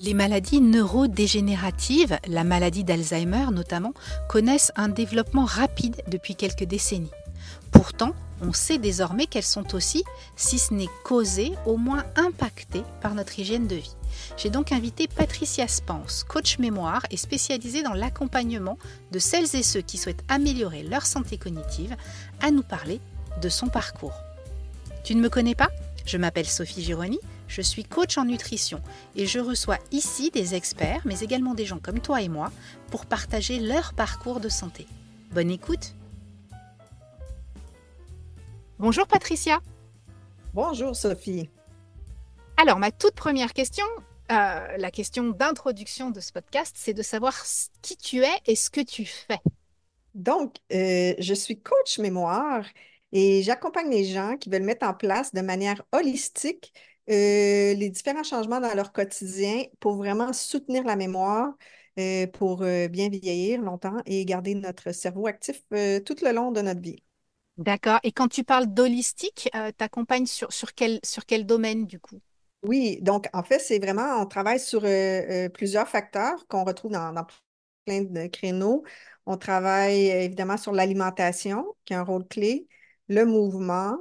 Les maladies neurodégénératives, la maladie d'Alzheimer notamment, connaissent un développement rapide depuis quelques décennies. Pourtant, on sait désormais qu'elles sont aussi, si ce n'est causées, au moins impactées par notre hygiène de vie. J'ai donc invité Patricia Spence, coach mémoire et spécialisée dans l'accompagnement de celles et ceux qui souhaitent améliorer leur santé cognitive, à nous parler de son parcours. Tu ne me connais pas ? Je m'appelle Sophie Gironi, je suis coach en nutrition et je reçois ici des experts, mais également des gens comme toi et moi, pour partager leur parcours de santé. Bonne écoute. Bonjour Patricia. Bonjour Sophie. Alors, ma toute première question, la question d'introduction de ce podcast, c'est de savoir qui tu es et ce que tu fais. Donc, je suis coach mémoire et j'accompagne les gens qui veulent mettre en place de manière holistique les différents changements dans leur quotidien pour vraiment soutenir la mémoire, pour bien vieillir longtemps et garder notre cerveau actif tout le long de notre vie. D'accord. Et quand tu parles d'holistique, t'accompagnes sur quel domaine du coup? Oui, donc en fait, c'est vraiment, on travaille sur plusieurs facteurs qu'on retrouve dans plein de créneaux. On travaille évidemment sur l'alimentation, qui a un rôle clé, le mouvement,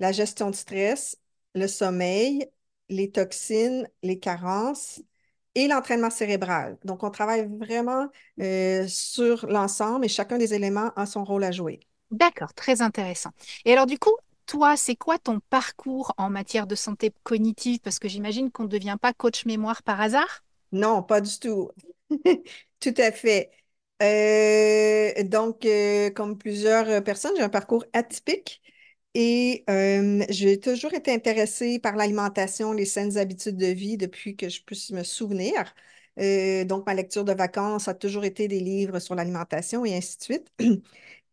la gestion de stress, le sommeil, les toxines, les carences et l'entraînement cérébral. Donc, on travaille vraiment sur l'ensemble et chacun des éléments a son rôle à jouer. D'accord, très intéressant. Et alors du coup, toi, c'est quoi ton parcours en matière de santé cognitive? Parce que j'imagine qu'on ne devient pas coach mémoire par hasard. Non, pas du tout. Tout à fait. Donc, comme plusieurs personnes, j'ai un parcours atypique et j'ai toujours été intéressée par l'alimentation, les saines habitudes de vie depuis que je puisse me souvenir. Donc, ma lecture de vacances a toujours été des livres sur l'alimentation et ainsi de suite.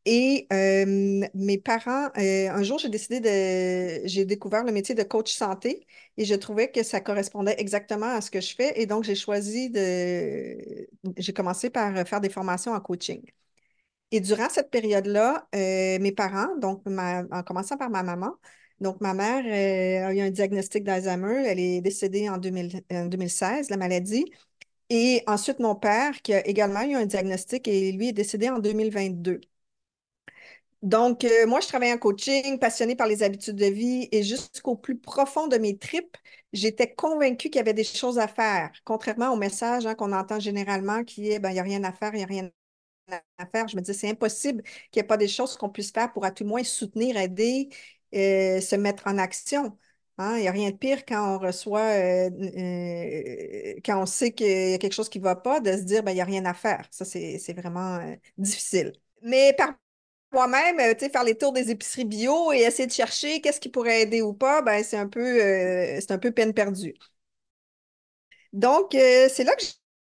Et mes parents, un jour, j'ai découvert le métier de coach santé et je trouvais que ça correspondait exactement à ce que je fais. Et donc, j'ai commencé par faire des formations en coaching. Et durant cette période-là, mes parents, en commençant par ma maman, donc ma mère a eu un diagnostic d'Alzheimer. Elle est décédée en 2016, la maladie. Et ensuite, mon père, qui a également eu un diagnostic et lui est décédé en 2022. Donc, moi, je travaille en coaching, passionnée par les habitudes de vie et jusqu'au plus profond de mes tripes, j'étais convaincue qu'il y avait des choses à faire, contrairement au message qu'on entend généralement qui est, ben, il n'y a rien à faire, il n'y a rien à faire. Je me disais, c'est impossible qu'il n'y ait pas des choses qu'on puisse faire pour à tout le moins soutenir, aider, se mettre en action. Hein. Il n'y a rien de pire quand on reçoit, quand on sait qu'il y a quelque chose qui ne va pas, de se dire, ben, il n'y a rien à faire. Ça, c'est vraiment difficile. Mais par moi-même, tu sais, faire les tours des épiceries bio et essayer de chercher qu'est-ce qui pourrait aider ou pas, ben, c'est un peu peine perdue. Donc, c'est là que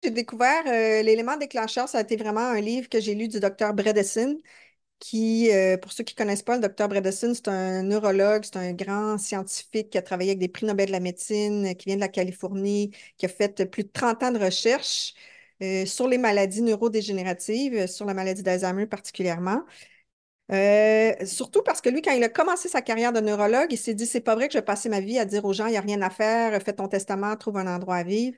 j'ai découvert l'élément déclencheur. Ça a été vraiment un livre que j'ai lu du docteur Bredesen, qui, pour ceux qui ne connaissent pas, le docteur Bredesen, c'est un neurologue, c'est un grand scientifique qui a travaillé avec des prix Nobel de la médecine, qui vient de la Californie, qui a fait plus de 30 ans de recherche sur les maladies neurodégénératives, sur la maladie d'Alzheimer particulièrement. Surtout parce que lui, quand il a commencé sa carrière de neurologue, il s'est dit, c'est pas vrai que je vais passer ma vie à dire aux gens, il n'y a rien à faire, fais ton testament, trouve un endroit à vivre.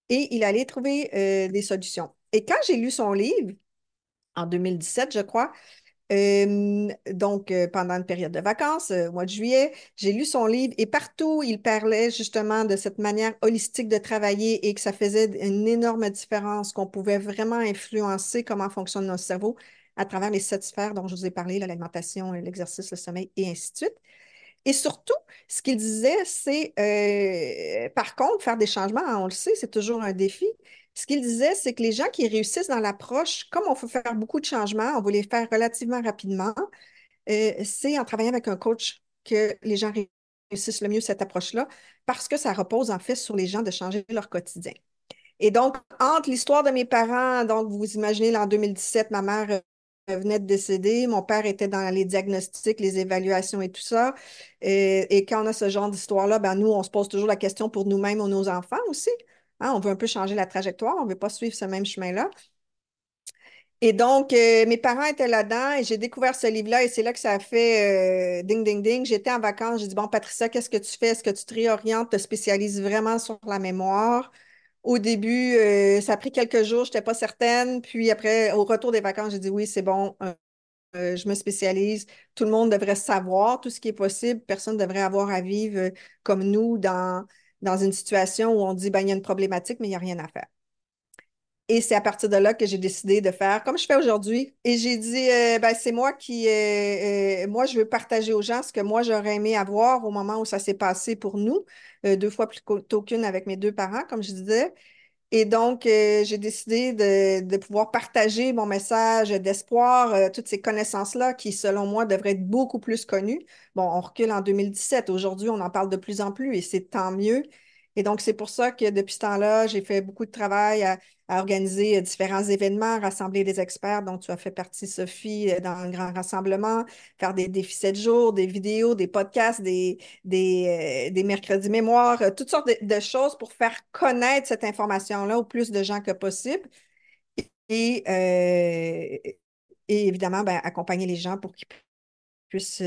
Et il allait trouver des solutions. Et quand j'ai lu son livre, en 2017, je crois, pendant une période de vacances, au mois de juillet, j'ai lu son livre et partout, il parlait justement de cette manière holistique de travailler et que ça faisait une énorme différence, qu'on pouvait vraiment influencer comment fonctionne notre cerveau à travers les 7 sphères dont je vous ai parlé, là, l'alimentation, l'exercice, le sommeil et ainsi de suite. Et surtout, ce qu'il disait, c'est, par contre, faire des changements, hein, on le sait, c'est toujours un défi. Ce qu'il disait, c'est que les gens qui réussissent dans l'approche, comme on peut faire beaucoup de changements, on va les faire relativement rapidement, c'est en travaillant avec un coach que les gens réussissent le mieux cette approche-là, parce que ça repose en fait sur les gens de changer leur quotidien. Et donc, entre l'histoire de mes parents, donc vous imaginez, là, en 2017, ma mère venait de décéder, mon père était dans les diagnostics, les évaluations et tout ça. Et quand on a ce genre d'histoire-là, ben nous, on se pose toujours la question pour nous-mêmes ou nos enfants aussi. Hein, on veut un peu changer la trajectoire, on ne veut pas suivre ce même chemin-là. Et donc, mes parents étaient là-dedans et j'ai découvert ce livre-là et c'est là que ça a fait ding, ding, ding. J'étais en vacances, j'ai dit, bon, Patricia, qu'est-ce que tu fais? Est-ce que tu te réorientes, te spécialises vraiment sur la mémoire? Au début, ça a pris quelques jours, je n'étais pas certaine. Puis après, au retour des vacances, j'ai dit oui, c'est bon, je me spécialise. Tout le monde devrait savoir tout ce qui est possible. Personne ne devrait avoir à vivre comme nous dans une situation où on dit, ben, il y a une problématique, mais il n'y a rien à faire. Et c'est à partir de là que j'ai décidé de faire comme je fais aujourd'hui. Et j'ai dit, ben, c'est moi moi, je veux partager aux gens ce que moi, j'aurais aimé avoir au moment où ça s'est passé pour nous, 2 fois plus tôt qu'une avec mes 2 parents, comme je disais. Et donc, j'ai décidé de pouvoir partager mon message d'espoir, toutes ces connaissances-là qui, selon moi, devraient être beaucoup plus connues. Bon, on recule en 2017. Aujourd'hui, on en parle de plus en plus et c'est tant mieux. Et donc, c'est pour ça que depuis ce temps-là, j'ai fait beaucoup de travail à organiser différents événements, rassembler des experts dont tu as fait partie, Sophie, dans le grand rassemblement, faire des défis 7 jours, des vidéos, des podcasts, des mercredis mémoire, toutes sortes de choses pour faire connaître cette information-là au plus de gens que possible et, euh, et évidemment, ben, accompagner les gens pour qu'ils puissent,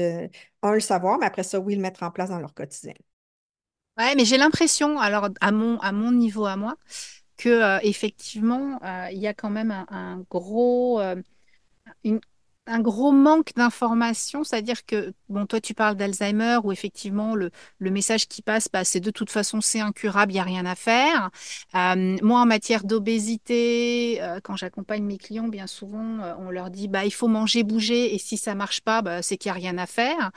un, le savoir, mais après ça, oui, le mettre en place dans leur quotidien. Ouais, mais j'ai l'impression, alors à mon niveau à moi, que effectivement, il y a quand même un gros, une- un gros manque d'informations, c'est-à-dire que, bon, toi, tu parles d'Alzheimer, où effectivement, le message qui passe, bah, c'est de toute façon, c'est incurable, il n'y a rien à faire. Moi, en matière d'obésité, quand j'accompagne mes clients, bien souvent, on leur dit, bah, il faut manger, bouger, et si ça marche pas, bah, c'est qu'il n'y a rien à faire.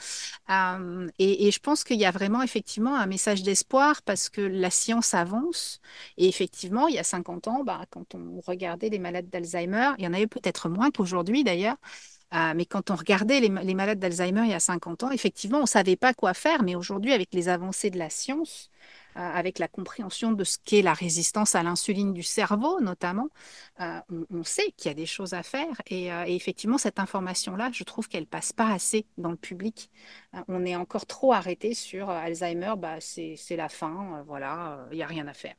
Et je pense qu'il y a vraiment effectivement un message d'espoir parce que la science avance. Et effectivement, il y a 50 ans, bah, quand on regardait les malades d'Alzheimer, il y en avait peut-être moins qu'aujourd'hui d'ailleurs, mais quand on regardait les malades d'Alzheimer il y a 50 ans, effectivement, on ne savait pas quoi faire. Mais aujourd'hui, avec les avancées de la science, avec la compréhension de ce qu'est la résistance à l'insuline du cerveau, notamment, on sait qu'il y a des choses à faire. Et effectivement, cette information-là, je trouve qu'elle passe pas assez dans le public. On est encore trop arrêté sur Alzheimer, bah, c'est la fin, voilà, il n'y a rien à faire.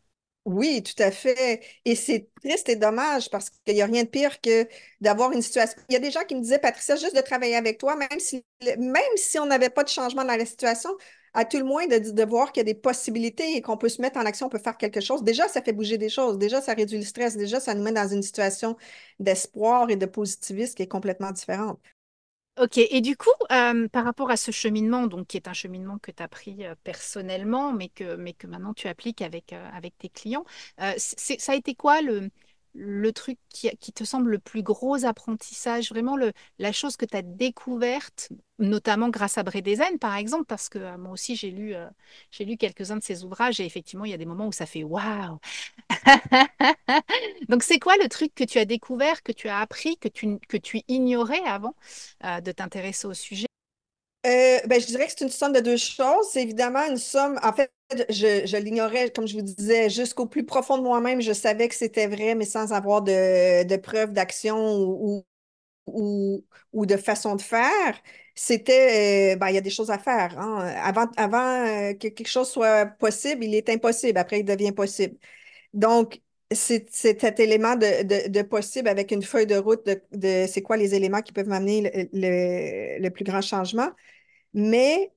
Oui, tout à fait. Et c'est triste et dommage parce qu'il n'y a rien de pire que d'avoir une situation. Il y a des gens qui me disaient, Patricia, juste de travailler avec toi, même si on n'avait pas de changement dans la situation, à tout le moins de voir qu'il y a des possibilités et qu'on peut se mettre en action, on peut faire quelque chose. Déjà, ça fait bouger des choses. Déjà, ça réduit le stress. Déjà, ça nous met dans une situation d'espoir et de positivisme qui est complètement différente. Ok, et du coup, par rapport à ce cheminement, donc qui est un cheminement que tu as pris personnellement, mais que maintenant tu appliques avec, avec tes clients, ça a été quoi le truc qui te semble le plus gros apprentissage, vraiment la chose que tu as découverte, notamment grâce à Bredesen, par exemple, parce que moi aussi j'ai lu quelques-uns de ses ouvrages et effectivement, il y a des moments où ça fait waouh! Donc, c'est quoi le truc que tu as découvert, que tu as appris, que tu ignorais avant de t'intéresser au sujet? Ben, je dirais que c'est une somme de deux choses. C'est évidemment une somme, en fait, je l'ignorais, comme je vous disais, jusqu'au plus profond de moi-même, je savais que c'était vrai, mais sans avoir de preuves d'action ou, ou de façon de faire. C'était, ben, il y a des choses à faire, hein. Avant que quelque chose soit possible, il est impossible. Après, il devient possible. Donc, c'est cet élément de possible avec une feuille de route de c'est quoi les éléments qui peuvent m'amener le plus grand changement. Mais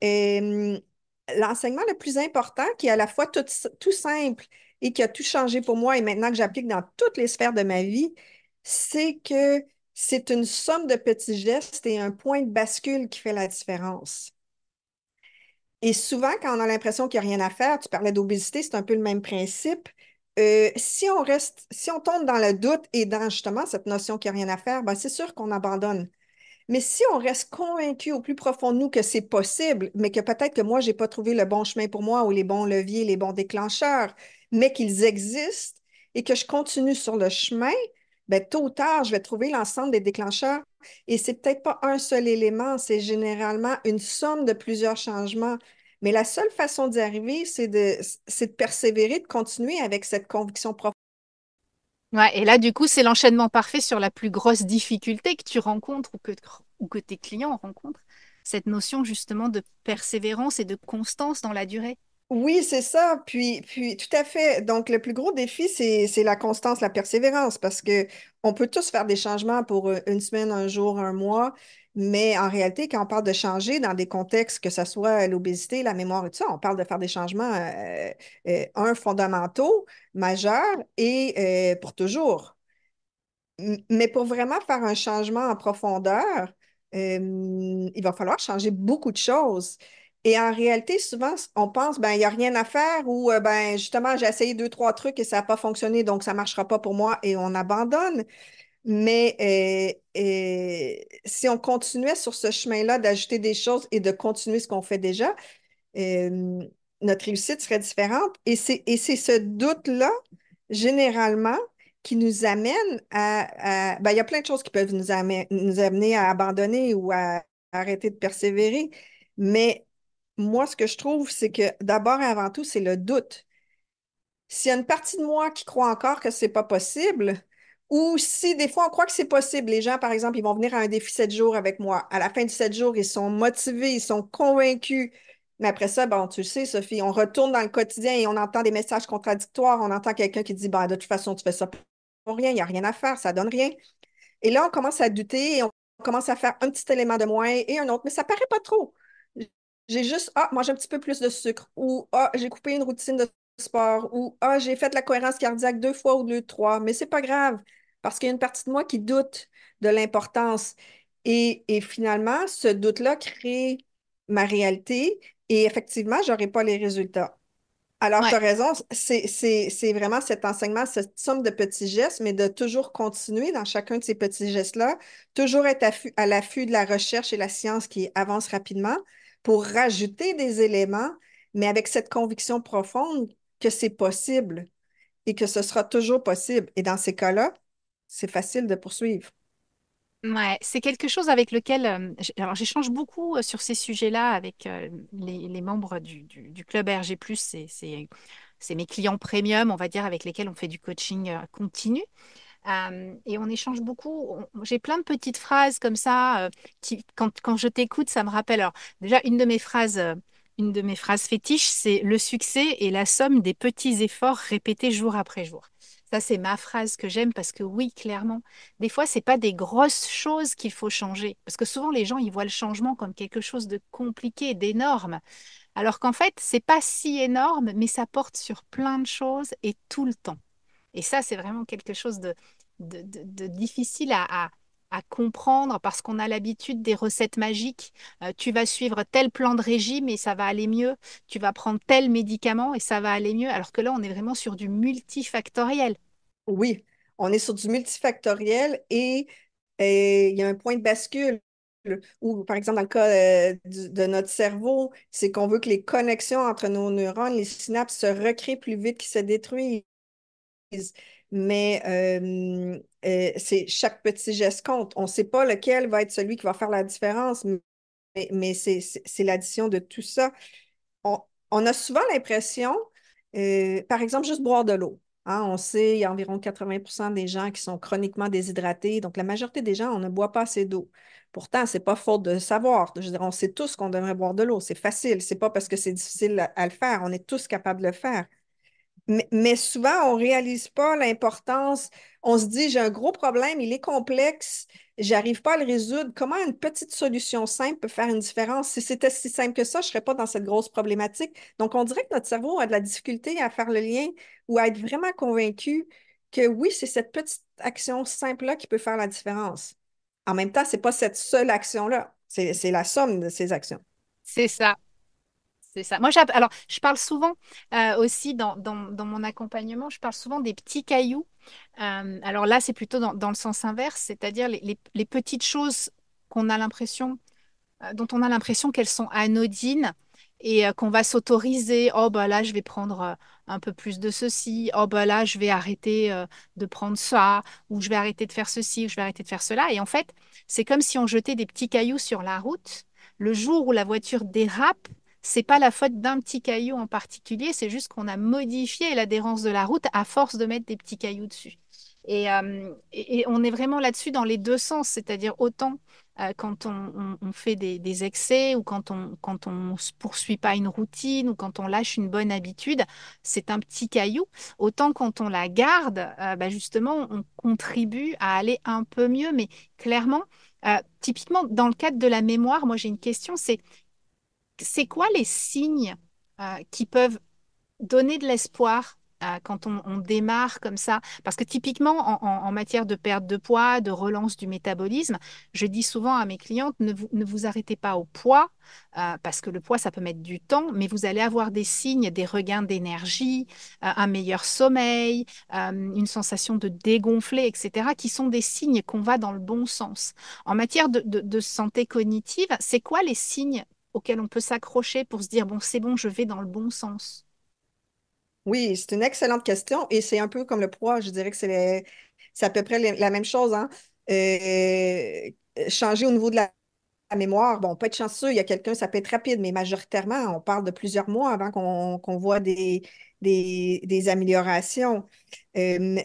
l'enseignement le plus important, qui est à la fois tout simple et qui a tout changé pour moi et maintenant que j'applique dans toutes les sphères de ma vie, c'est que c'est une somme de petits gestes et un point de bascule qui fait la différence. Et souvent, quand on a l'impression qu'il n'y a rien à faire, tu parlais d'obésité, c'est un peu le même principe. Si on tombe dans le doute et dans justement cette notion qu'il n'y a rien à faire, ben c'est sûr qu'on abandonne. Mais si on reste convaincu au plus profond de nous que c'est possible, mais que peut-être que moi, je n'ai pas trouvé le bon chemin pour moi ou les bons leviers, les bons déclencheurs, mais qu'ils existent et que je continue sur le chemin, ben, tôt ou tard, je vais trouver l'ensemble des déclencheurs. Et c'est peut-être pas un seul élément, c'est généralement une somme de plusieurs changements. Mais la seule façon d'y arriver, c'est de persévérer, de continuer avec cette conviction profonde. Ouais, et là, du coup, c'est l'enchaînement parfait sur la plus grosse difficulté que tu rencontres ou que tes clients rencontrent, cette notion justement de persévérance et de constance dans la durée. Oui, c'est ça. Puis, tout à fait. Donc, le plus gros défi, c'est la constance, la persévérance, parce que on peut tous faire des changements pour une semaine, un jour, un mois, mais en réalité, quand on parle de changer dans des contextes, que ce soit l'obésité, la mémoire et tout ça, on parle de faire des changements, fondamentaux, majeurs et pour toujours. Mais pour vraiment faire un changement en profondeur, il va falloir changer beaucoup de choses. Et en réalité, souvent, on pense, ben, il n'y a rien à faire ou, ben, justement, j'ai essayé deux, trois trucs et ça n'a pas fonctionné, donc ça ne marchera pas pour moi et on abandonne. Mais si on continuait sur ce chemin-là d'ajouter des choses et de continuer ce qu'on fait déjà, euh, notre réussite serait différente. Et c'est ce doute-là, généralement, qui nous amène ben, il y a plein de choses qui peuvent nous amener à abandonner ou à arrêter de persévérer. Mais moi, ce que je trouve, c'est que d'abord et avant tout, c'est le doute. S'il y a une partie de moi qui croit encore que c'est pas possible, ou si des fois on croit que c'est possible, les gens, par exemple, ils vont venir à un défi 7 jours avec moi. À la fin de 7 jours, ils sont motivés, ils sont convaincus. Mais après ça, bon, tu le sais, Sophie, on retourne dans le quotidien et on entend des messages contradictoires. On entend quelqu'un qui dit, ben, de toute façon, tu fais ça pour rien, il n'y a rien à faire, ça donne rien. Et là, on commence à douter et on commence à faire un petit élément de moins et un autre, mais ça paraît pas trop. J'ai juste, mangé un petit peu plus de sucre ou, j'ai coupé une routine de sport ou, j'ai fait la cohérence cardiaque 2 fois au lieu de trois, mais c'est pas grave parce qu'il y a une partie de moi qui doute de l'importance. Et finalement, ce doute-là crée ma réalité et effectivement, je n'aurai pas les résultats. Alors, tu Ouais. as raison, c'est vraiment cet enseignement, cette somme de petits gestes, mais de toujours continuer dans chacun de ces petits gestes-là, toujours être à l'affût de la recherche et la science qui avance rapidement pour rajouter des éléments, mais avec cette conviction profonde que c'est possible et que ce sera toujours possible. Et dans ces cas-là, c'est facile de poursuivre. Ouais, c'est quelque chose avec lequel alors j'échange beaucoup sur ces sujets-là avec les membres du club RG+. C'est mes clients premium, on va dire, avec lesquels on fait du coaching continu. Et on échange beaucoup. J'ai plein de petites phrases comme ça qui, quand je t'écoute, ça me rappelle. Alors, déjà, une de mes phrases fétiches, c'est le succès est la somme des petits efforts répétés jour après jour. Ça, c'est ma phrase que j'aime parce que oui, clairement, des fois, c'est pas des grosses choses qu'il faut changer. Parce que souvent, les gens, ils voient le changement comme quelque chose de compliqué, d'énorme. Alors qu'en fait, c'est pas si énorme, mais ça porte sur plein de choses et tout le temps. Et ça, c'est vraiment quelque chose de difficile à comprendre parce qu'on a l'habitude des recettes magiques. Tu vas suivre tel plan de régime et ça va aller mieux. Tu vas prendre tel médicament et ça va aller mieux. Alors que là, on est vraiment sur du multifactoriel. Oui, on est sur du multifactoriel et il y a un point de bascule où, par exemple, dans le cas de notre cerveau, c'est qu'on veut que les connexions entre nos neurones, les synapses, se recréent plus vite qu'ils se détruisent. Mais c'est chaque petit geste compte. On ne sait pas lequel va être celui qui va faire la différence, mais c'est l'addition de tout ça. On a souvent l'impression, par exemple, juste boire de l'eau. Hein, on sait, il y a environ 80% des gens qui sont chroniquement déshydratés. Donc, la majorité des gens, on ne boit pas assez d'eau. Pourtant, c'est pas faute de savoir. Je veux dire, on sait tous qu'on devrait boire de l'eau. C'est facile. C'est pas parce que c'est difficile à le faire. On est tous capables de le faire. Mais souvent, on ne réalise pas l'importance. On se dit, j'ai un gros problème, il est complexe, j'arrive pas à le résoudre. Comment une petite solution simple peut faire une différence? Si c'était si simple que ça, je ne serais pas dans cette grosse problématique. Donc, on dirait que notre cerveau a de la difficulté à faire le lien ou à être vraiment convaincu que oui, c'est cette petite action simple-là qui peut faire la différence. En même temps, ce n'est pas cette seule action-là, c'est la somme de ces actions. C'est ça. C'est ça. Moi, alors, je parle souvent aussi dans mon accompagnement, je parle souvent des petits cailloux. Alors là, c'est plutôt dans le sens inverse, c'est-à-dire les petites choses qu'on a l'impression dont on a l'impression qu'elles sont anodines et qu'on va s'autoriser. Oh, bah là, je vais prendre un peu plus de ceci. Oh, bah là, je vais arrêter de prendre ça. Ou je vais arrêter de faire ceci. Ou je vais arrêter de faire cela. Et en fait, c'est comme si on jetait des petits cailloux sur la route. Le jour où la voiture dérape, c'est pas la faute d'un petit caillou en particulier. C'est juste qu'on a modifié l'adhérence de la route à force de mettre des petits cailloux dessus. Et on est vraiment là-dessus dans les deux sens, c'est-à-dire autant quand on fait des excès ou quand on se poursuit pas une routine ou quand on lâche une bonne habitude, c'est un petit caillou. Autant quand on la garde, bah, justement, on contribue à aller un peu mieux. Mais clairement, typiquement, dans le cadre de la mémoire, moi j'ai une question, c'est quoi les signes qui peuvent donner de l'espoir quand on démarre comme ça. Parce que typiquement, en matière de perte de poids, de relance du métabolisme, je dis souvent à mes clientes, ne vous arrêtez pas au poids, parce que le poids, ça peut mettre du temps, mais vous allez avoir des signes, des regains d'énergie, un meilleur sommeil, une sensation de dégonfler, etc., qui sont des signes qu'on va dans le bon sens. En matière de santé cognitive, c'est quoi les signes auxquels on peut s'accrocher pour se dire, bon, c'est bon, je vais dans le bon sens? Oui, c'est une excellente question et c'est un peu comme le poids. Je dirais que c'est à peu près la même chose, hein. Changer au niveau de la mémoire, bon, on peut être chanceux, il y a quelqu'un, ça peut être rapide, mais majoritairement, on parle de plusieurs mois avant qu'on voit des améliorations.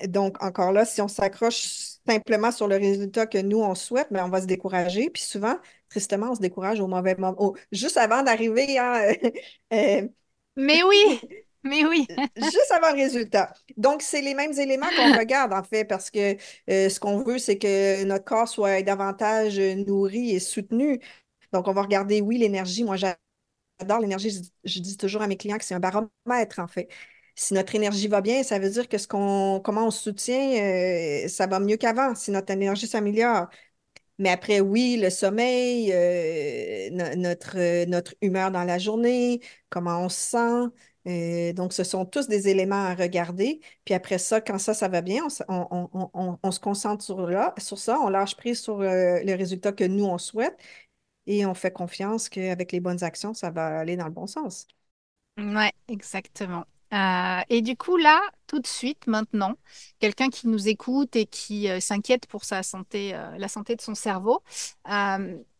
Donc, encore là, si on s'accroche simplement sur le résultat que nous, on souhaite, ben, on va se décourager. Puis souvent, tristement, on se décourage au mauvais moment, juste avant d'arriver, hein, euh, Mais oui, mais oui. juste avant le résultat. Donc, c'est les mêmes éléments qu'on regarde, en fait, parce que ce qu'on veut, c'est que notre corps soit davantage nourri et soutenu. Donc, on va regarder, oui, l'énergie. Moi, j'adore l'énergie. Je dis toujours à mes clients que c'est un baromètre, en fait. Si notre énergie va bien, ça veut dire que comment on se soutient, ça va mieux qu'avant, si notre énergie s'améliore. Mais après, oui, le sommeil, notre humeur dans la journée, comment on se sent. Donc, ce sont tous des éléments à regarder. Puis après ça, quand ça va bien, on se concentre sur ça, on lâche prise sur le résultat que nous, on souhaite et on fait confiance qu'avec les bonnes actions, ça va aller dans le bon sens. Ouais, exactement. Et du coup, là, tout de suite, maintenant, quelqu'un qui nous écoute et qui s'inquiète pour sa santé, la santé de son cerveau,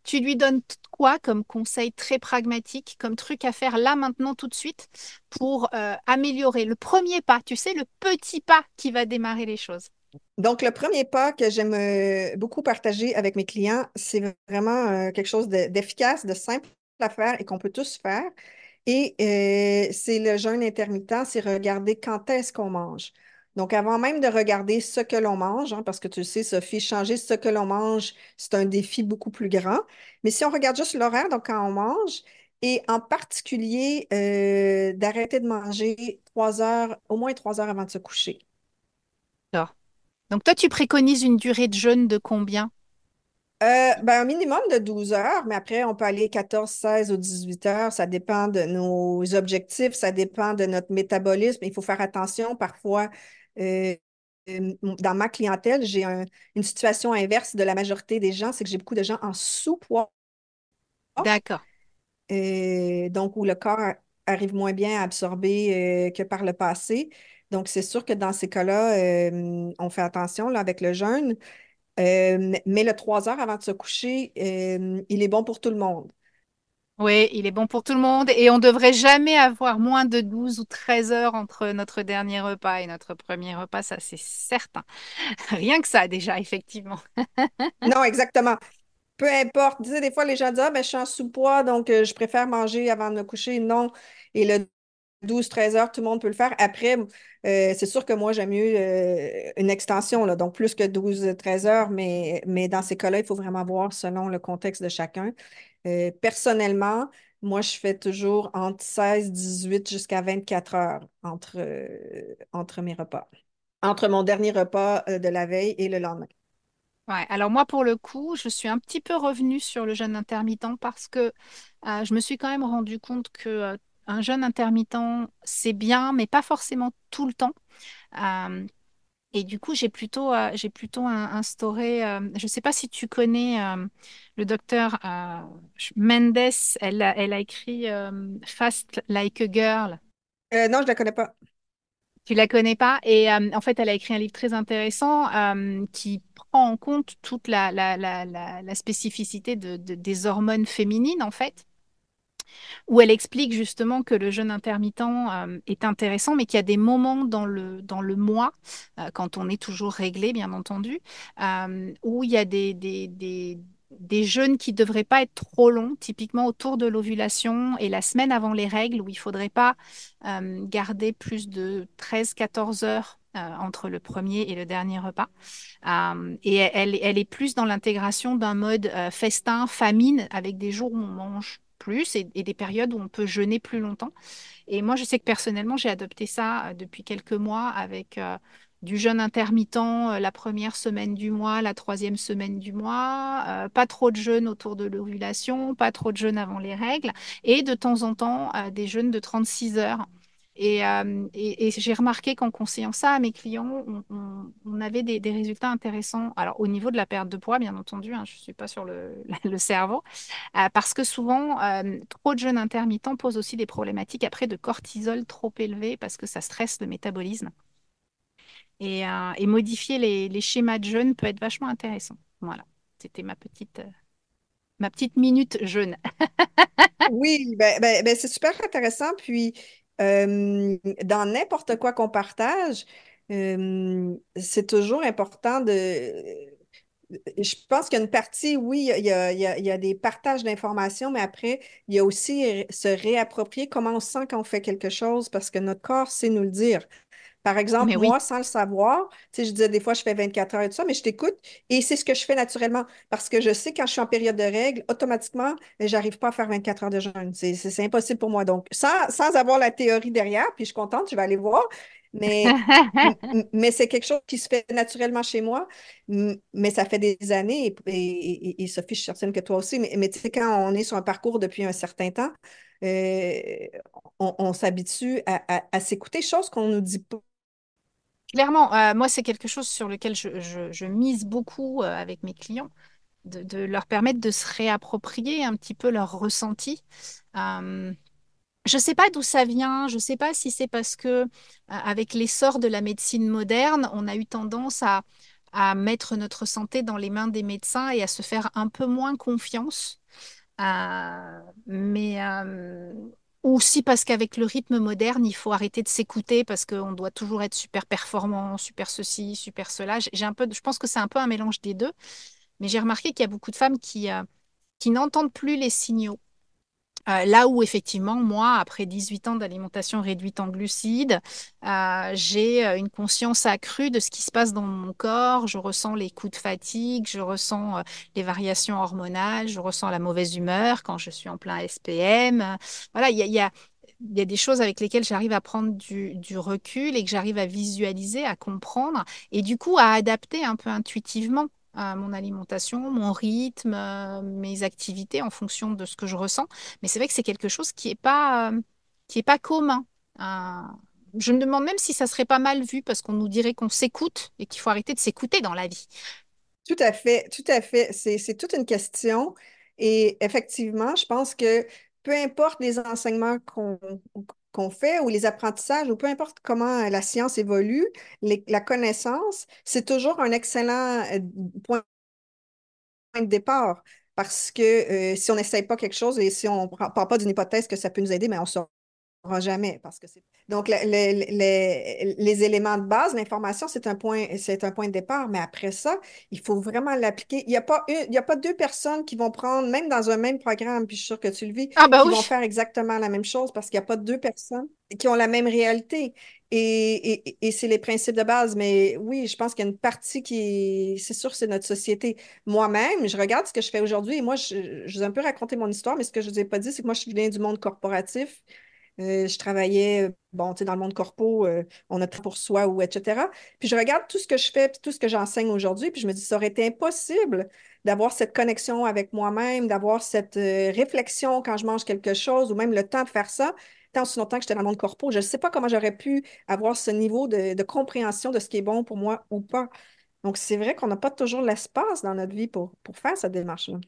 tu lui donnes quoi comme conseil très pragmatique, comme truc à faire là, maintenant, tout de suite, pour améliorer le premier pas, tu sais, le petit pas qui va démarrer les choses. Donc, le premier pas que j'aime beaucoup partager avec mes clients, c'est vraiment quelque chose d'efficace, de simple à faire et qu'on peut tous faire. Et c'est le jeûne intermittent, c'est regarder quand est-ce qu'on mange. Donc, avant même de regarder ce que l'on mange, hein, parce que tu le sais, Sophie, changer ce que l'on mange, c'est un défi beaucoup plus grand. Mais si on regarde juste l'horaire, donc quand on mange, et en particulier d'arrêter de manger 3 heures, au moins 3 heures avant de se coucher. D'accord. Donc, toi, tu préconises une durée de jeûne de combien? Ben, un minimum de 12 heures, mais après, on peut aller 14, 16 ou 18 heures. Ça dépend de nos objectifs, ça dépend de notre métabolisme. Il faut faire attention. Parfois, euh, dans ma clientèle, une situation inverse de la majorité des gens, c'est que j'ai beaucoup de gens en sous-poids, D'accord. donc où le corps arrive moins bien à absorber que par le passé. Donc, c'est sûr que dans ces cas-là, on fait attention là, avec le jeûne. Mais le 3 heures avant de se coucher, il est bon pour tout le monde. Oui, il est bon pour tout le monde et on devrait jamais avoir moins de 12 ou 13 heures entre notre dernier repas et notre premier repas, ça c'est certain. Rien que ça déjà, effectivement. Non, exactement. Peu importe. Tu sais, des fois, les gens disent, ah, ben, je suis en sous-poids, donc je préfère manger avant de me coucher. Non. Et le 12-13 heures, tout le monde peut le faire. Après, c'est sûr que moi, j'aime mieux une extension, là, donc plus que 12-13 heures, mais dans ces cas-là, il faut vraiment voir selon le contexte de chacun. Personnellement, moi, je fais toujours entre 16-18 jusqu'à 24 heures entre mes repas, entre mon dernier repas de la veille et le lendemain. Ouais, alors moi pour le coup, je suis un petit peu revenue sur le jeûne intermittent parce que je me suis quand même rendu compte que un jeûne intermittent, c'est bien, mais pas forcément tout le temps. Euh, et du coup, j'ai plutôt instauré, je ne sais pas si tu connais le docteur Mendes, elle a écrit Fast Like a Girl. Non, je ne la connais pas. Tu la connais pas? Et en fait, elle a écrit un livre très intéressant qui prend en compte toute la spécificité des hormones féminines, en fait, où elle explique justement que le jeûne intermittent est intéressant, mais qu'il y a des moments dans le mois, quand on est toujours réglé, bien entendu, où il y a des jeûnes qui ne devraient pas être trop longs, typiquement autour de l'ovulation et la semaine avant les règles, où il ne faudrait pas garder plus de 13 14 heures entre le premier et le dernier repas. Et elle est plus dans l'intégration d'un mode festin, famine, avec des jours où on mange plus et des périodes où on peut jeûner plus longtemps. Et moi, je sais que personnellement, j'ai adopté ça depuis quelques mois avec du jeûne intermittent la première semaine du mois, la troisième semaine du mois, pas trop de jeûne autour de l'ovulation, pas trop de jeûne avant les règles, et de temps en temps des jeûnes de 36 heures. Et j'ai remarqué qu'en conseillant ça à mes clients, on avait des résultats intéressants. Alors, au niveau de la perte de poids, bien entendu, hein, je ne suis pas sur le cerveau, parce que souvent, trop de jeûne intermittent pose aussi des problématiques après de cortisol trop élevé parce que ça stresse le métabolisme. Et modifier les schémas de jeûne peut être vachement intéressant. Voilà, c'était ma petite minute jeûne. Oui, c'est super intéressant. Puis, dans n'importe quoi qu'on partage, c'est toujours important de... Je pense qu'il y a une partie, oui, il y a des partages d'informations, mais après, il y a aussi se réapproprier comment on se sent quand on fait quelque chose, parce que notre corps sait nous le dire. Par exemple, Mais oui. moi, sans le savoir, tu sais, je disais des fois, je fais 24 heures et tout ça, mais je t'écoute et c'est ce que je fais naturellement parce que je sais quand je suis en période de règles, automatiquement, j'arrive pas à faire 24 heures de jeûne. C'est impossible pour moi. Donc, sans avoir la théorie derrière, puis je suis contente, je vais aller voir, mais, mais c'est quelque chose qui se fait naturellement chez moi, mais ça fait des années et Sophie, je suis certaine que toi aussi, mais tu sais, quand on est sur un parcours depuis un certain temps, euh, on s'habitue à s'écouter, chose qu'on nous dit pas. Clairement, moi, c'est quelque chose sur lequel je mise beaucoup avec mes clients, de leur permettre de se réapproprier un petit peu leur ressenti. Euh, Je ne sais pas d'où ça vient, je ne sais pas si c'est parce que avec l'essor de la médecine moderne, on a eu tendance à mettre notre santé dans les mains des médecins et à se faire un peu moins confiance. Mais ou si parce qu'avec le rythme moderne, il faut arrêter de s'écouter parce qu'on doit toujours être super performant, super ceci, super cela. J'ai un peu, je pense que c'est un peu un mélange des deux. Mais j'ai remarqué qu'il y a beaucoup de femmes qui n'entendent plus les signaux. Là où effectivement, moi, après 18 ans d'alimentation réduite en glucides, j'ai une conscience accrue de ce qui se passe dans mon corps. Je ressens les coups de fatigue, je ressens les variations hormonales, je ressens la mauvaise humeur quand je suis en plein SPM. Voilà, il y a des choses avec lesquelles j'arrive à prendre du recul et que j'arrive à visualiser, à comprendre et du coup à adapter un peu intuitivement mon alimentation, mon rythme, mes activités en fonction de ce que je ressens. Mais c'est vrai que c'est quelque chose qui est pas commun. Euh, je me demande même si ça serait pas mal vu parce qu'on nous dirait qu'on s'écoute et qu'il faut arrêter de s'écouter dans la vie. Tout à fait, tout à fait. C'est toute une question. Et effectivement, je pense que peu importe les enseignements qu'on fait ou les apprentissages, ou peu importe comment la science évolue, la connaissance, c'est toujours un excellent point de départ. Parce que si on n'essaye pas quelque chose et si on ne part pas d'une hypothèse que ça peut nous aider, mais on ne saura jamais. Parce que c'est... Donc, les éléments de base, l'information, c'est un point de départ. Mais après ça, il faut vraiment l'appliquer. Il y a pas deux personnes qui vont prendre, même dans un même programme, puis je suis sûre que tu le vis, Ah bah qui oui. vont faire exactement la même chose parce qu'il n'y a pas deux personnes qui ont la même réalité. Et c'est les principes de base. Mais oui, je pense qu'il y a une partie c'est sûr, c'est notre société. Moi-même, je regarde ce que je fais aujourd'hui et moi, je vous ai un peu raconté mon histoire, mais ce que je ne vous ai pas dit, c'est que moi, je viens du monde corporatif. Je travaillais, bon, tu sais, dans le monde corpo, on a tout pour soi ou etc. Puis je regarde tout ce que je fais, puis tout ce que j'enseigne aujourd'hui, puis je me dis, ça aurait été impossible d'avoir cette connexion avec moi-même, d'avoir cette réflexion quand je mange quelque chose, ou même le temps de faire ça, tant aussi longtemps que j'étais dans le monde corpo. Je ne sais pas comment j'aurais pu avoir ce niveau de compréhension de ce qui est bon pour moi ou pas. Donc, c'est vrai qu'on n'a pas toujours l'espace dans notre vie pour faire cette démarche-là.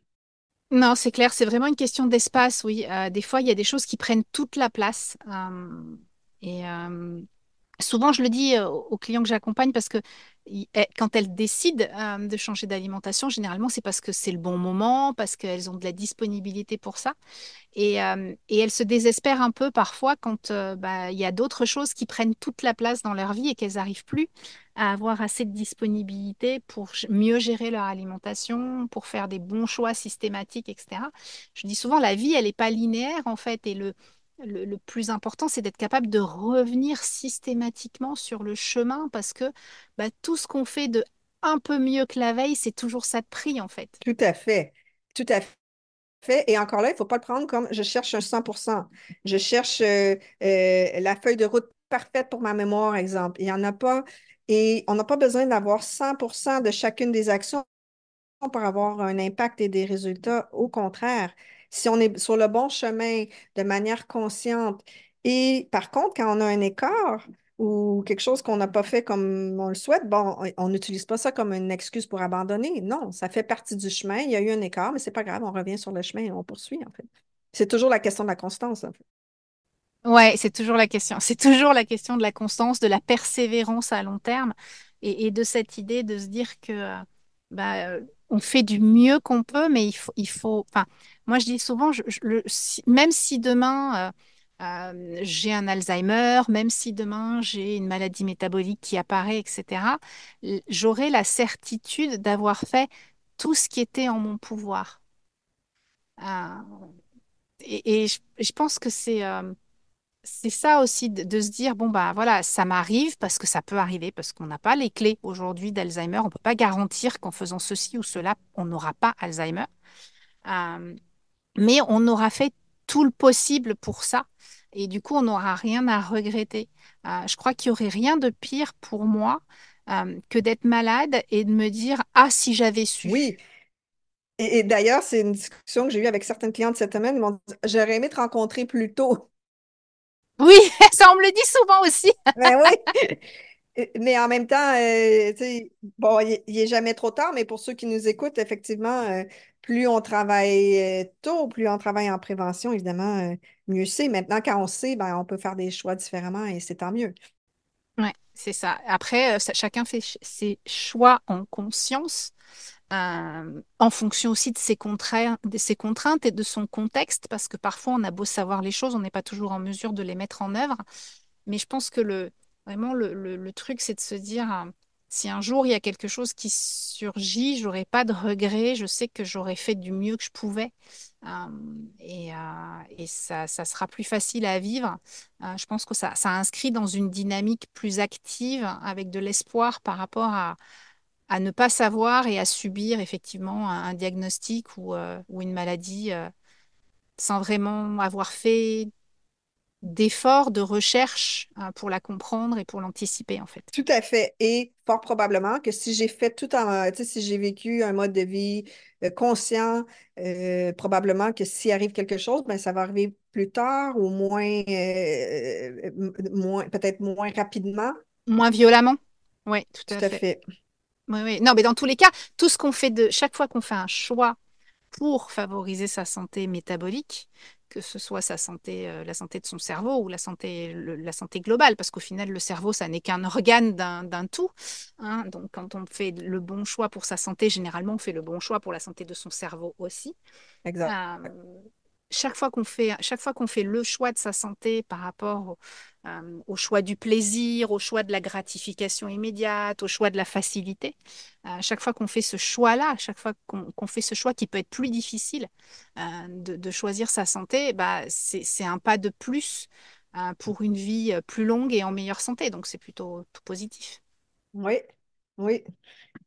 Non, c'est clair, c'est vraiment une question d'espace, oui. Des fois, il y a des choses qui prennent toute la place. Et souvent, je le dis aux clients que j'accompagne parce que quand elles décident de changer d'alimentation, généralement, c'est parce que c'est le bon moment, parce qu'elles ont de la disponibilité pour ça. Et elles se désespèrent un peu parfois quand bah, il y a d'autres choses qui prennent toute la place dans leur vie et qu'elles n'arrivent plus à avoir assez de disponibilité pour mieux gérer leur alimentation, pour faire des bons choix systématiques, etc. Je dis souvent, la vie, elle n'est pas linéaire en fait. Et le plus important, c'est d'être capable de revenir systématiquement sur le chemin parce que bah, tout ce qu'on fait de un peu mieux que la veille, c'est toujours ça de prix en fait. Tout à fait. Tout à fait. Et encore là, il ne faut pas le prendre comme je cherche un 100%. Je cherche la feuille de route parfaite pour ma mémoire, exemple. Il n'y en a pas. Et on n'a pas besoin d'avoir 100% de chacune des actions pour avoir un impact et des résultats. Au contraire, si on est sur le bon chemin de manière consciente et par contre, quand on a un écart ou quelque chose qu'on n'a pas fait comme on le souhaite, bon, on n'utilise pas ça comme une excuse pour abandonner. Non, ça fait partie du chemin. Il y a eu un écart, mais c'est pas grave, on revient sur le chemin et on poursuit, en fait. C'est toujours la question de la constance, en fait. Ouais, c'est toujours la question. C'est toujours la question de la constance, de la persévérance à long terme et de cette idée de se dire que bah, on fait du mieux qu'on peut, mais enfin, moi je dis souvent, même si demain j'ai un Alzheimer, même si demain j'ai une maladie métabolique qui apparaît, etc., j'aurai la certitude d'avoir fait tout ce qui était en mon pouvoir. Euh, je pense que c'est ça aussi de se dire, bon, bah voilà, ça m'arrive parce que ça peut arriver, parce qu'on n'a pas les clés aujourd'hui d'Alzheimer. On ne peut pas garantir qu'en faisant ceci ou cela, on n'aura pas Alzheimer. Euh, mais on aura fait tout le possible pour ça. Et du coup, on n'aura rien à regretter. Je crois qu'il n'y aurait rien de pire pour moi que d'être malade et de me dire, ah, si j'avais su. Oui. Et d'ailleurs, c'est une discussion que j'ai eue avec certaines clientes cette semaine. Ils m'ont dit, j'aurais aimé te rencontrer plus tôt. Oui, ça, on me le dit souvent aussi. Ben oui. Mais en même temps, tu sais, bon, il est jamais trop tard, mais pour ceux qui nous écoutent, effectivement, plus on travaille tôt, plus on travaille en prévention, évidemment, mieux c'est. Maintenant, quand on sait, ben, on peut faire des choix différemment et c'est tant mieux. Ouais, c'est ça. Après, chacun fait ses choix en conscience, en fonction aussi de ses contraintes et de son contexte, parce que parfois on a beau savoir les choses, on n'est pas toujours en mesure de les mettre en œuvre. Mais je pense que vraiment le truc, c'est de se dire, si un jour il y a quelque chose qui surgit, j'aurai pas de regrets, je sais que j'aurais fait du mieux que je pouvais. Euh, et ça sera plus facile à vivre. Je pense que ça inscrit dans une dynamique plus active, avec de l'espoir par rapport à ne pas savoir et à subir effectivement un diagnostic ou une maladie sans vraiment avoir fait d'efforts, de recherche pour la comprendre et pour l'anticiper, en fait. Tout à fait. Et fort probablement que si j'ai fait tout en, tu sais, si j'ai vécu un mode de vie conscient, probablement que s'il arrive quelque chose, ben, ça va arriver plus tard ou moins, peut-être moins rapidement. Moins violemment? Oui, tout à Tout à fait. fait. Oui, oui. Non, mais dans tous les cas, tout ce qu'on fait chaque fois qu'on fait un choix pour favoriser sa santé métabolique, que ce soit sa santé, la santé de son cerveau ou la santé globale, parce qu'au final, le cerveau, ça n'est qu'un organe d'un tout, hein. Donc, quand on fait le bon choix pour sa santé, généralement, on fait le bon choix pour la santé de son cerveau aussi. Exact. Euh, chaque fois qu'on fait le choix de sa santé par rapport au choix du plaisir, au choix de la gratification immédiate, au choix de la facilité, chaque fois qu'on fait ce choix-là, chaque fois qu'on fait ce choix qui peut être plus difficile de choisir sa santé, bah, c'est un pas de plus pour une vie plus longue et en meilleure santé. Donc, c'est plutôt tout positif. Oui, oui.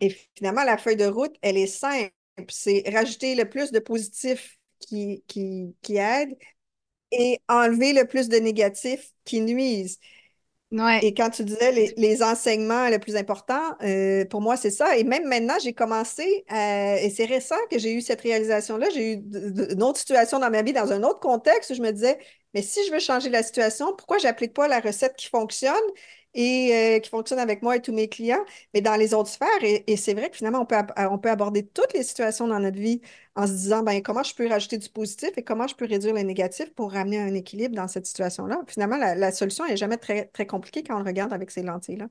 Et finalement, la feuille de route, elle est simple. C'est rajouter le plus de positifs qui aident et enlever le plus de négatifs qui nuisent. Ouais, Et quand tu disais les enseignements le plus important, pour moi, c'est ça. Et même maintenant, j'ai commencé, et c'est récent que j'ai eu cette réalisation-là. J'ai eu une autre situation dans ma vie, dans un autre contexte, où je me disais, mais si je veux changer la situation, pourquoi je n'applique pas la recette qui fonctionne et qui fonctionne avec moi et tous mes clients, mais dans les autres sphères? Et c'est vrai que finalement, on peut aborder toutes les situations dans notre vie en se disant, ben, comment je peux rajouter du positif et comment je peux réduire le négatif pour ramener un équilibre dans cette situation-là. Finalement, la solution n'est jamais très, très compliquée quand on le regarde avec ces lentilles-là.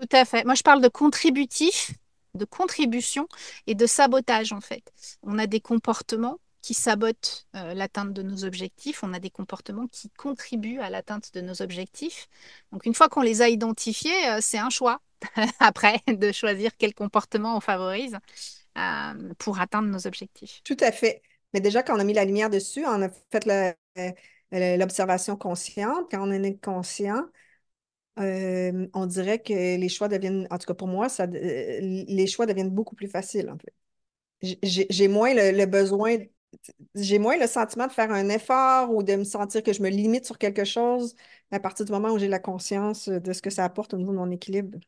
Tout à fait. Moi, je parle de contributif, de contribution et de sabotage, en fait. On a des comportements qui sabotent l'atteinte de nos objectifs. On a des comportements qui contribuent à l'atteinte de nos objectifs. Donc, une fois qu'on les a identifiés, c'est un choix après de choisir quel comportement on favorise pour atteindre nos objectifs. Tout à fait. Mais déjà, quand on a mis la lumière dessus, on a fait l'observation consciente. Quand on est conscient, on dirait que les choix deviennent, en tout cas pour moi, les choix deviennent beaucoup plus faciles, en fait. J'ai moins le besoin, j'ai moins le sentiment de faire un effort ou de me sentir que je me limite sur quelque chose à partir du moment où j'ai la conscience de ce que ça apporte au niveau de mon équilibre.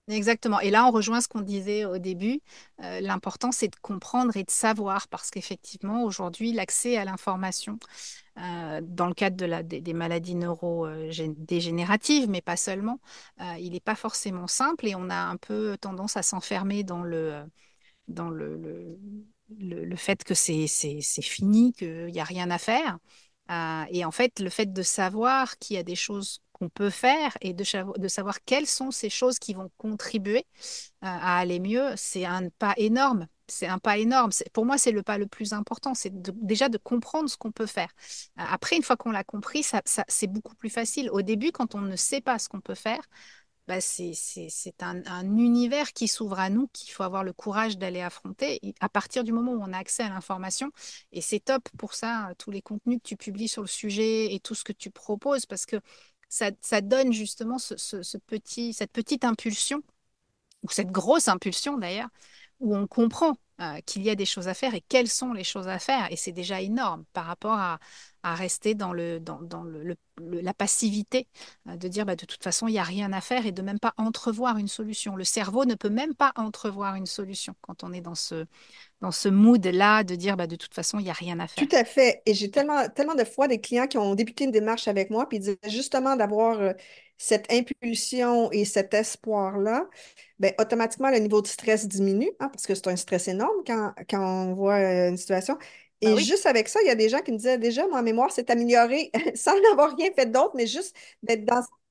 Exactement. Et là, on rejoint ce qu'on disait au début. L'important, c'est de comprendre et de savoir, parce qu'effectivement, aujourd'hui, l'accès à l'information, dans le cadre des maladies neurodégénératives, mais pas seulement, il n'est pas forcément simple et on a un peu tendance à s'enfermer dans le fait que c'est fini, qu'il n'y a rien à faire. Et en fait, le fait de savoir qu'il y a des choses qu'on peut faire et de savoir quelles sont ces choses qui vont contribuer à aller mieux, c'est un pas énorme. C'est un pas énorme. Pour moi, c'est le pas le plus important. C'est déjà de comprendre ce qu'on peut faire. Après, une fois qu'on l'a compris, c'est beaucoup plus facile. Au début, quand on ne sait pas ce qu'on peut faire, bah, c'est un univers qui s'ouvre à nous, qu'il faut avoir le courage d'aller affronter. Et à partir du moment où on a accès à l'information, et c'est top pour ça, tous les contenus que tu publies sur le sujet et tout ce que tu proposes, parce que ça donne justement cette petite impulsion ou cette grosse impulsion d'ailleurs, où on comprend qu'il y a des choses à faire et quelles sont les choses à faire. Et c'est déjà énorme par rapport à rester dans la passivité, de dire bah, de toute façon, il n'y a rien à faire et de même pas entrevoir une solution. Le cerveau ne peut même pas entrevoir une solution quand on est dans ce mood-là de dire bah, de toute façon, il n'y a rien à Tout faire. à fait. Et j'ai tellement de fois des clients qui ont débuté une démarche avec moi, puis ils disaient justement d'avoir cette impulsion et cet espoir-là, ben, automatiquement, le niveau de stress diminue, hein, parce que c'est un stress énorme quand on voit une situation. Bah Et oui. juste avec ça, il y a des gens qui me disaient déjà, ma mémoire s'est améliorée sans n'avoir rien fait d'autre, mais juste d'être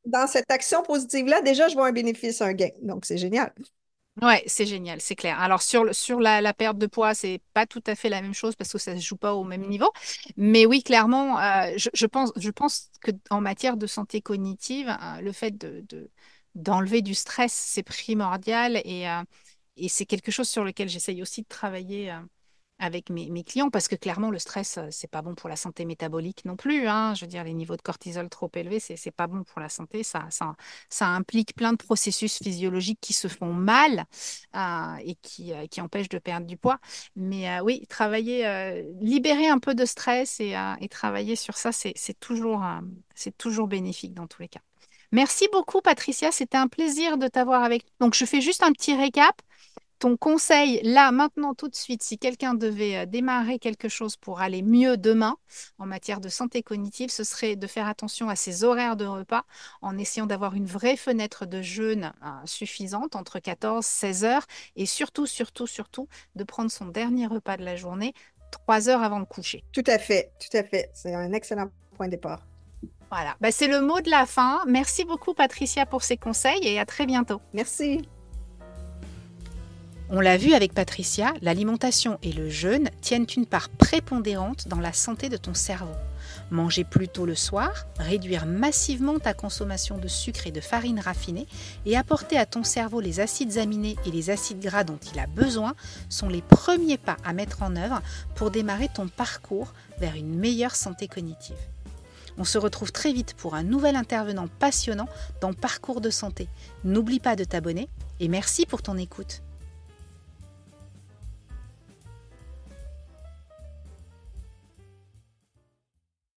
dans cette action positive-là, déjà, je vois un bénéfice, un gain. Donc, c'est génial. Ouais, c'est génial, c'est clair. Alors sur la perte de poids, c'est pas tout à fait la même chose parce que ça se joue pas au même niveau. Mais oui, clairement, je pense que en matière de santé cognitive, le fait d'enlever du stress, c'est primordial et c'est quelque chose sur lequel j'essaye aussi de travailler avec mes clients parce que clairement le stress c'est pas bon pour la santé métabolique non plus, hein. Je veux dire les niveaux de cortisol trop élevés c'est pas bon pour la santé, ça implique plein de processus physiologiques qui se font mal et qui empêchent de perdre du poids, mais oui, travailler libérer un peu de stress et travailler sur ça c'est toujours bénéfique dans tous les cas. Merci beaucoup Patricia, c'était un plaisir de t'avoir avec. Donc je fais juste un petit récap. Ton conseil, là, maintenant, tout de suite, si quelqu'un devait démarrer quelque chose pour aller mieux demain en matière de santé cognitive, ce serait de faire attention à ses horaires de repas en essayant d'avoir une vraie fenêtre de jeûne suffisante entre 14 et 16 heures et surtout, surtout, surtout, de prendre son dernier repas de la journée 3 heures avant de coucher. Tout à fait, tout à fait. C'est un excellent point de départ. Voilà, bah, c'est le mot de la fin. Merci beaucoup, Patricia, pour ces conseils et à très bientôt. Merci. On l'a vu avec Patricia, l'alimentation et le jeûne tiennent une part prépondérante dans la santé de ton cerveau. Manger plus tôt le soir, réduire massivement ta consommation de sucre et de farine raffinée et apporter à ton cerveau les acides aminés et les acides gras dont il a besoin sont les premiers pas à mettre en œuvre pour démarrer ton parcours vers une meilleure santé cognitive. On se retrouve très vite pour un nouvel intervenant passionnant dans Parcours de santé. N'oublie pas de t'abonner et merci pour ton écoute.